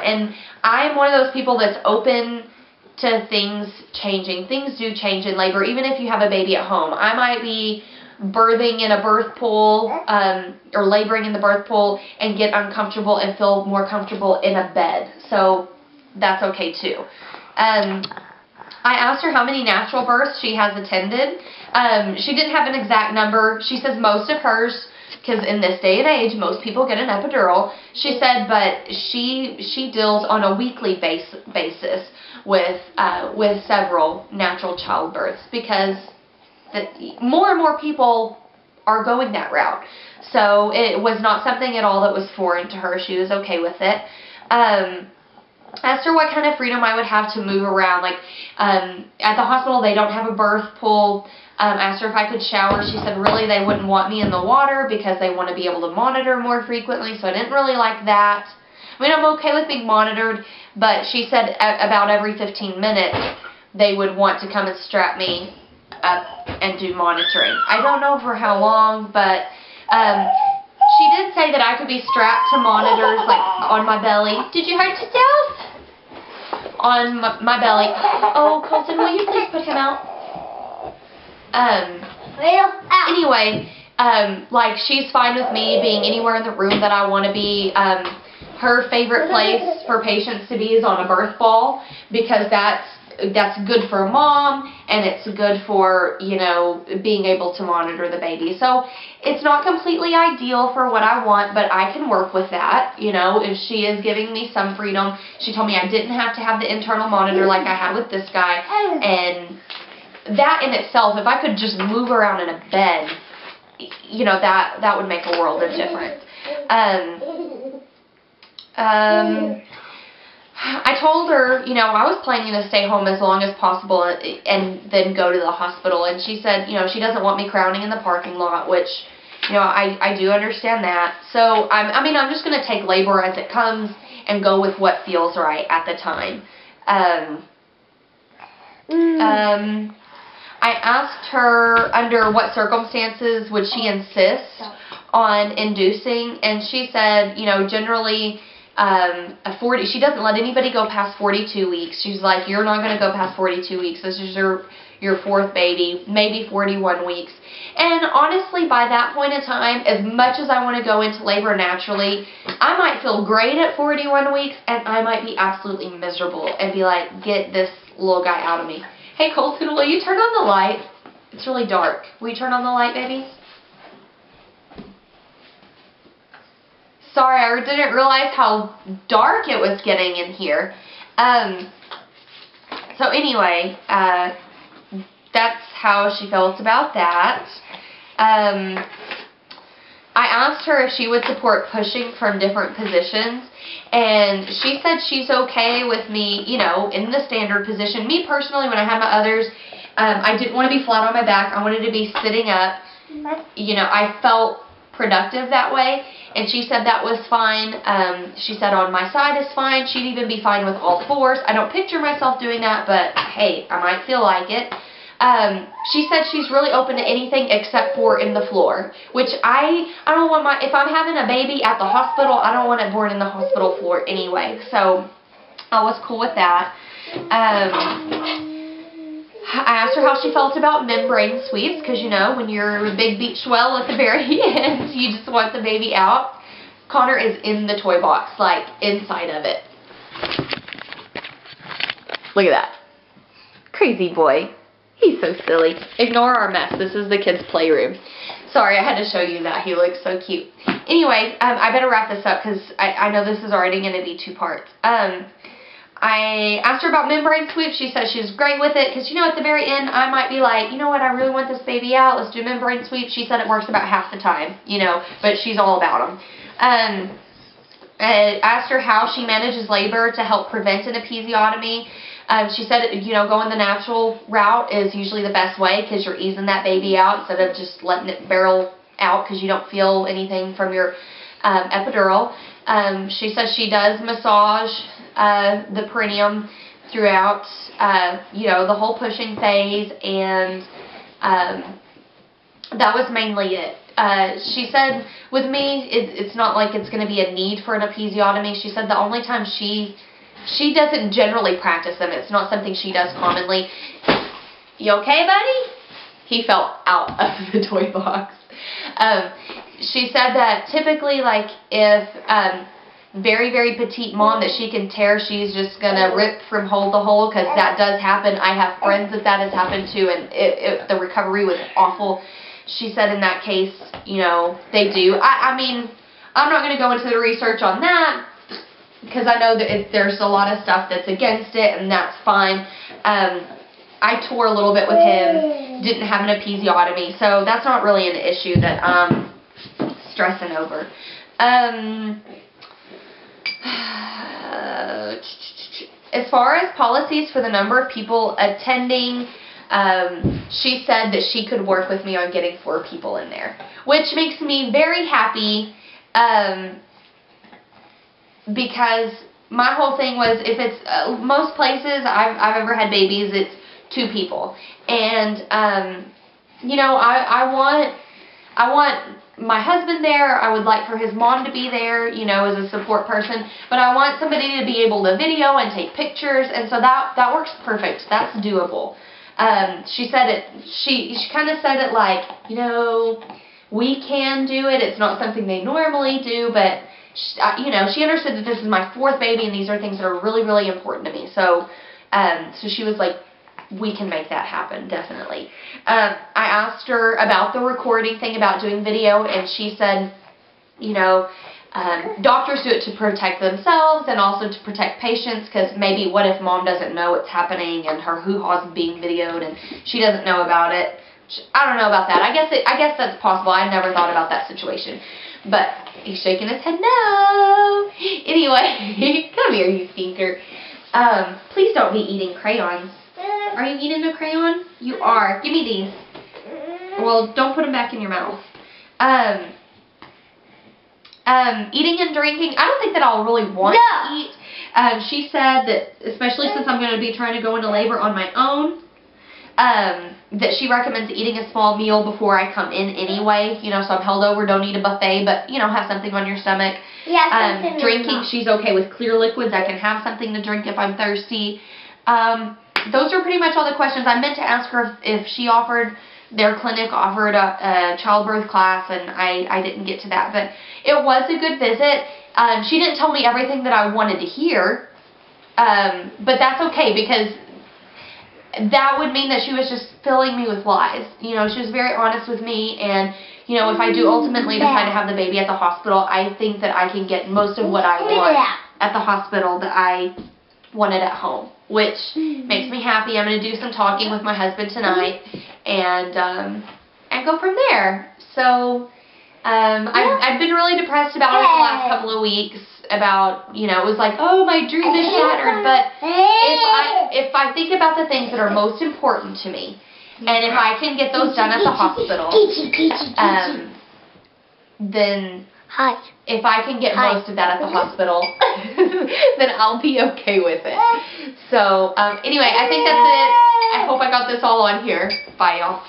want. And I'm one of those people that's open to things changing. Things do change in labor, even if you have a baby at home. I might be birthing in a birth pool or laboring in the birth pool and get uncomfortable and feel more comfortable in a bed. So that's okay too. I asked her how many natural births she has attended. She didn't have an exact number. She says most of hers, because in this day and age, most people get an epidural. She said, but she deals on a weekly basis with several natural childbirths, because more and more people are going that route. So it was not something at all that was foreign to her. She was okay with it. Asked her what kind of freedom I would have to move around. Like, at the hospital, they don't have a birth pool. Asked her if I could shower. She said really they wouldn't want me in the water because they want to be able to monitor more frequently, so I didn't really like that. I mean, I'm okay with being monitored, but she said about every 15 minutes they would want to come and strap me up and do monitoring. I don't know for how long, but she did say that I could be strapped to monitors, like, on my belly. Did you hurt yourself? On my belly. Oh, Colton, will you please put him out? Anyway, like, she's fine with me being anywhere in the room that I want to be. Her favorite place for patients to be is on a birth ball, because that's good for mom, and it's good for, you know, being able to monitor the baby. So it's not completely ideal for what I want, but I can work with that. You know, if she is giving me some freedom. She told me I didn't have to have the internal monitor like I had with this guy, and that in itself, if I could just move around in a bed, you know, that would make a world of difference. I told her, you know, I was planning to stay home as long as possible and then go to the hospital. And she said, you know, she doesn't want me crowding in the parking lot, which, you know, I do understand that. So, I mean, I'm just going to take labor as it comes and go with what feels right at the time. I asked her under what circumstances would she insist on inducing, and she said, you know, generally she doesn't let anybody go past 42 weeks. She's like, you're not going to go past 42 weeks. This is your fourth baby, maybe 41 weeks. And honestly, by that point in time, as much as I want to go into labor naturally, I might feel great at 41 weeks, and I might be absolutely miserable and be like, get this little guy out of me. Hey, Colton, will you turn on the light? It's really dark. Will you turn on the light, baby? Sorry, I didn't realize how dark it was getting in here. So anyway, that's how she felt about that. I asked her if she would support pushing from different positions, and she said she's okay with me, you know, in the standard position. Me personally, when I had my others, I didn't want to be flat on my back. I wanted to be sitting up. You know, I felt productive that way, and she said that was fine. She said on my side is fine. She'd even be fine with all fours. I don't picture myself doing that, but hey, I might feel like it. She said she's really open to anything except for in the floor, which I don't want if I'm having a baby at the hospital, I don't want it born in the hospital floor anyway. So I was cool with that. I asked her how she felt about membrane sweeps, because, you know, when you're a big beach swell at the very end, you just want the baby out. Connor is in the toy box, like, inside of it. Look at that. Crazy boy. He's so silly. Ignore our mess. This is the kids' playroom. Sorry, I had to show you that. He looks so cute. Anyway, I better wrap this up, because I know this is already going to be 2 parts. I asked her about membrane sweeps. She said she's great with it, because, you know, at the very end, I might be like, you know what, I really want this baby out. Let's do membrane sweeps. She said it works about half the time, you know, but she's all about them. I asked her how she manages labor to help prevent an episiotomy. She said, you know, going the natural route is usually the best way, because you're easing that baby out instead of just letting it barrel out because you don't feel anything from your epidural. She says she does massage the perineum throughout, you know, the whole pushing phase, and that was mainly it. she said with me, it's not like it's going to be a need for an episiotomy. She said the only time she doesn't generally practice them. It's not something she does commonly. You okay, buddy? He fell out of the toy box. She said that typically, like, if very, very petite mom that she can tear, she's just going to rip from hole to hole, because that does happen. I have friends that has happened to, and the recovery was awful. She said in that case, you know, they do. I mean, I'm not going to go into the research on that, because I know that there's a lot of stuff that's against it, and that's fine. I tore a little bit with him, didn't have an episiotomy, so that's not really an issue that I'm stressing over. As far as policies for the number of people attending, she said that she could work with me on getting 4 people in there, which makes me very happy, because my whole thing was, if it's most places I've ever had babies, it's 2 people, and you know, I want my husband there. I would like for his mom to be there, you know, as a support person, but I want somebody to be able to video and take pictures, and so that works perfect. That's doable. She said it. She kind of said it like, you know, we can do it. It's not something they normally do, but you know, she understood that this is my 4th baby, and these are things that are really, really important to me. So, so she was like, we can make that happen, definitely. I asked her about the recording thing, about doing video, and she said, you know, doctors do it to protect themselves and also to protect patients, because maybe what if mom doesn't know what's happening and her hoo-ha's being videoed and she doesn't know about it. I don't know about that. I guess that's possible. I never thought about that situation. But he's shaking his head no. Anyway, come here, you stinker. Please don't be eating crayons. Are you eating a crayon? You are. Give me these. Well, don't put them back in your mouth. Eating and drinking, I don't think that I'll really want to eat. She said that, especially since I'm going to be trying to go into labor on my own, that she recommends eating a small meal before I come in anyway. You know, so I'm held over, don't eat a buffet, but, you know, have something on your stomach. Yeah, drinking, she's okay with clear liquids. I can have something to drink if I'm thirsty. Those are pretty much all the questions. I meant to ask her if she offered, their clinic offered a childbirth class, and I didn't get to that. But it was a good visit. She didn't tell me everything that I wanted to hear, but that's okay, because that would mean that she was just filling me with lies. You know, she was very honest with me, and, you know, if I do ultimately decide to have the baby at the hospital, I think that I can get most of what I want at the hospital that I wanted at home, which makes me happy. I'm going to do some talking with my husband tonight, and go from there. So, I've been really depressed about it the last couple of weeks, about, you know, it was like, oh, my dream is shattered, but if I think about the things that are most important to me, and if I can get those done at the hospital, then if I can get most of that at the hospital, then I'll be okay with it. So, anyway, I think that's it. I hope I got this all on here. Bye, y'all.